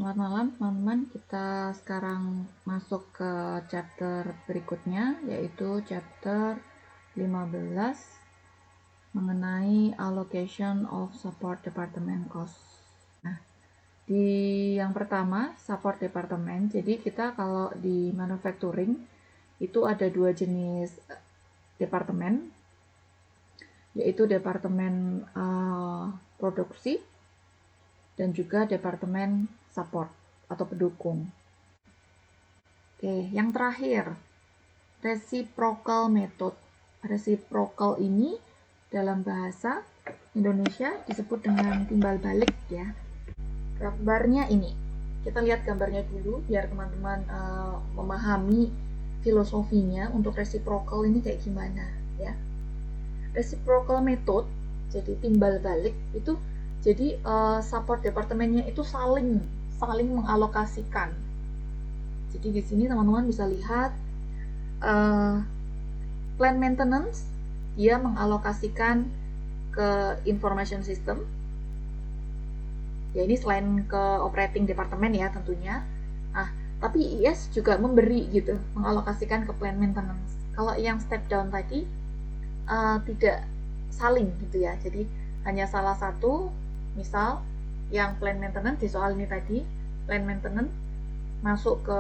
Selamat malam teman-teman, kita sekarang masuk ke chapter berikutnya, yaitu chapter 15 mengenai allocation of support department cost. Nah, di yang pertama support department, jadi kita kalau di manufacturing itu ada dua jenis departemen, yaitu departemen produksi dan juga departemen support atau pendukung. Oke, yang terakhir, reciprocal method. Reciprocal ini dalam bahasa Indonesia disebut dengan timbal balik ya. Gambarnya ini. Kita lihat gambarnya dulu biar teman-teman memahami filosofinya untuk reciprocal ini kayak gimana ya. Reciprocal method, jadi timbal balik itu jadi support departemennya itu saling mengalokasikan. Jadi di sini teman-teman bisa lihat plant maintenance dia mengalokasikan ke information system. Ya ini selain ke operating department ya tentunya. Nah, tapi IS juga memberi gitu, mengalokasikan ke plant maintenance. Kalau yang step down tadi tidak saling gitu ya. Jadi hanya salah satu, misal yang plant maintenance di soal ini tadi, plant maintenance masuk ke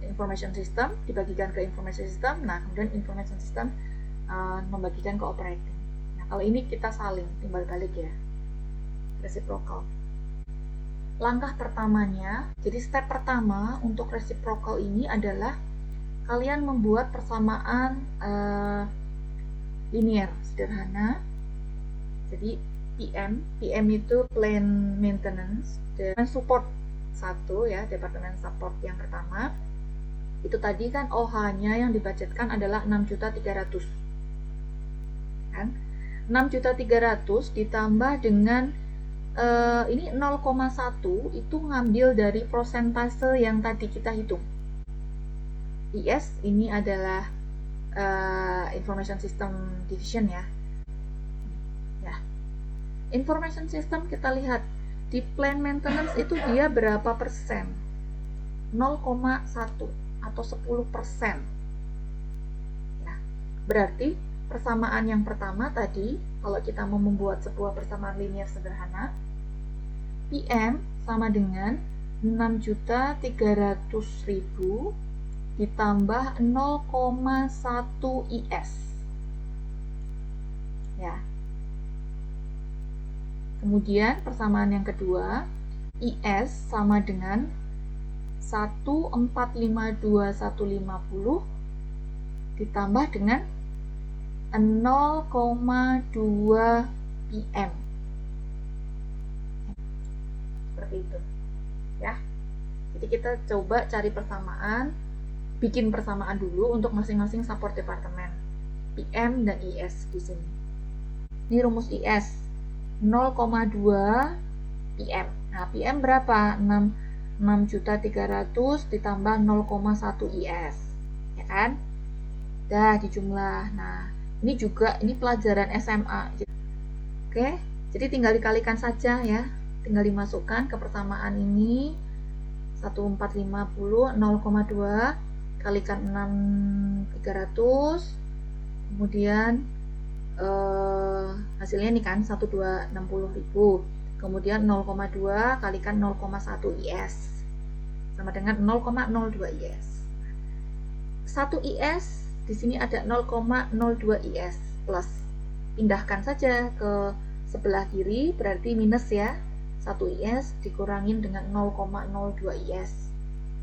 information system, dibagikan ke information system, nah kemudian information system membagikan ke operating. Nah kalau ini kita saling timbal balik ya, reciprocal. Langkah pertamanya, jadi step pertama untuk reciprocal ini adalah kalian membuat persamaan linear sederhana. Jadi PM itu plant maintenance dan support satu ya, departemen support yang pertama itu tadi kan OH-nya yang dibudgetkan adalah 6.300.000 kan, 6.300.000 ditambah dengan ini 0,1 itu ngambil dari prosentase yang tadi kita hitung. IS ini adalah information system division ya. Information system kita lihat di plant maintenance itu dia berapa persen? 0,1 atau 10%. Ya, berarti persamaan yang pertama tadi, kalau kita mau membuat sebuah persamaan linear sederhana, PM sama dengan 6.300.000 ditambah 0,1 IS. Ya. Kemudian persamaan yang kedua, IS sama dengan 1452150 ditambah dengan 0,2 PM. Seperti itu. Ya. Jadi kita coba cari persamaan, bikin persamaan dulu untuk masing-masing support departemen. PM dan IS di sini. Ini rumus IS. 0,2 PM. Nah, PM berapa? 6.300.000 ditambah 0,1 IS. Ya kan? Dah dijumlah. Nah, ini juga ini pelajaran SMA. Oke, jadi tinggal dikalikan saja ya. Tinggal dimasukkan ke persamaan ini. 1450 0,2 kalikan 6.300. Kemudian hasilnya ini kan 1.260.000, kemudian 0,2 kalikan 0,1 IS sama dengan 0,02 IS. 1 IS di sini ada 0,02 IS plus, pindahkan saja ke sebelah kiri berarti minus ya, 1 IS dikurangin dengan 0,02 IS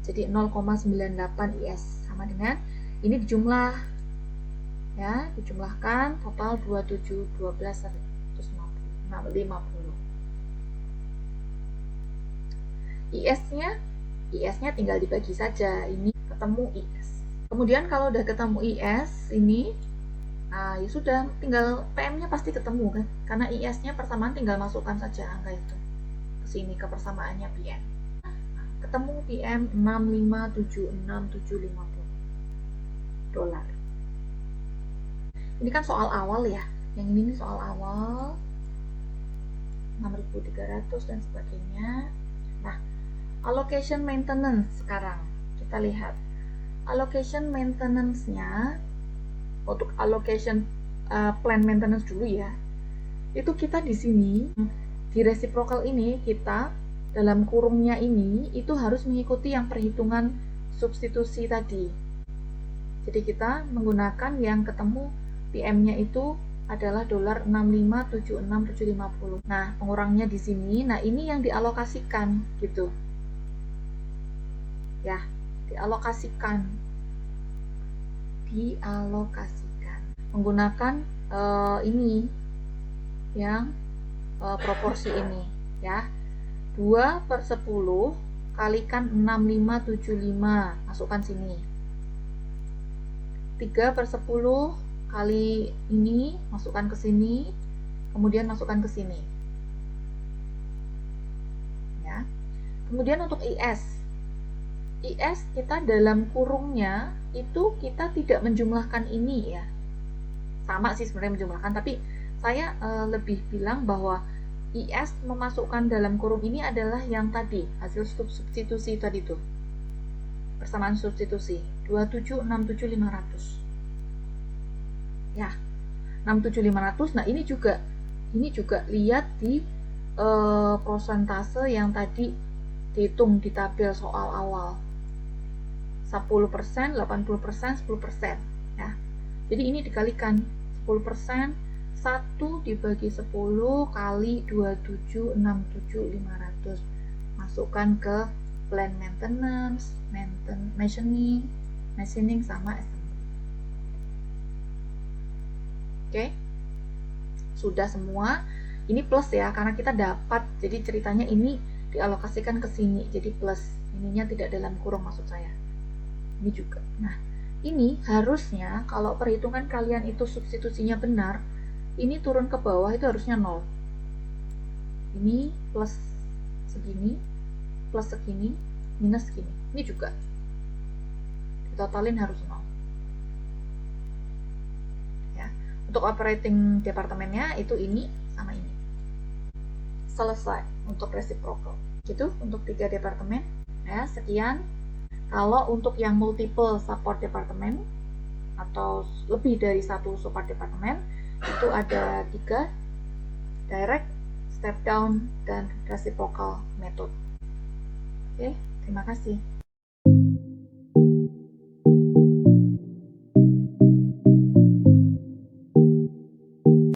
jadi 0,98 IS sama dengan ini dijumlah ya, dijumlahkan total 27 12 150. IS-nya tinggal dibagi saja, ini ketemu IS. Kemudian kalau udah ketemu IS ini ya sudah, tinggal PM-nya pasti ketemu kan, karena IS-nya persamaan tinggal masukkan saja angka itu ke sini ke persamaannya PM. Ketemu PM 6576750 dolar. Ini kan soal awal ya, yang ini soal awal 6.300 dan sebagainya. Nah, Allocation maintenance sekarang. Kita lihat. Allocation maintenance-nya, untuk allocation plan maintenance dulu ya. Itu kita di sini, di reciprocal ini, kita dalam kurungnya ini, itu harus mengikuti yang perhitungan substitusi tadi. Jadi kita menggunakan yang ketemu PM-nya itu adalah $65.76.750. Nah, pengurangnya di sini. Nah, ini yang dialokasikan gitu. Ya, dialokasikan menggunakan ini yang proporsi ini ya. 2/10 kalikan 6575, masukkan sini. 3/10 kali ini, masukkan ke sini, kemudian masukkan ke sini ya. Kemudian untuk IS kita dalam kurungnya itu kita tidak menjumlahkan ini ya, sama sih sebenarnya menjumlahkan, tapi saya lebih bilang bahwa IS memasukkan dalam kurung ini adalah yang tadi, hasil substitusi tadi tuh, persamaan substitusi 2767.500 ya, 67500. Nah, ini juga lihat di prosentase yang tadi dihitung di tabel soal awal, 10%, 80%, 10% ya. Jadi ini dikalikan 10%, 1 dibagi 10 kali 2767.500, masukkan ke plan maintenance, machining sama assembly. Oke, sudah semua. Ini plus ya, karena kita dapat, jadi ceritanya ini dialokasikan ke sini, jadi plus, ininya tidak dalam kurung maksud saya. Ini juga. Nah, ini harusnya kalau perhitungan kalian itu substitusinya benar, ini turun ke bawah itu harusnya 0. Ini plus segini, plus segini, minus segini. Ini juga ditotalin harus 0 ya. Untuk operating departemennya itu ini sama ini. Selesai untuk reciprocal. Gitu untuk 3 departemen ya. Sekian. Kalau untuk yang multiple support department atau lebih dari satu support department, itu ada 3, direct, step down, dan reciprocal method. Oke, terima kasih.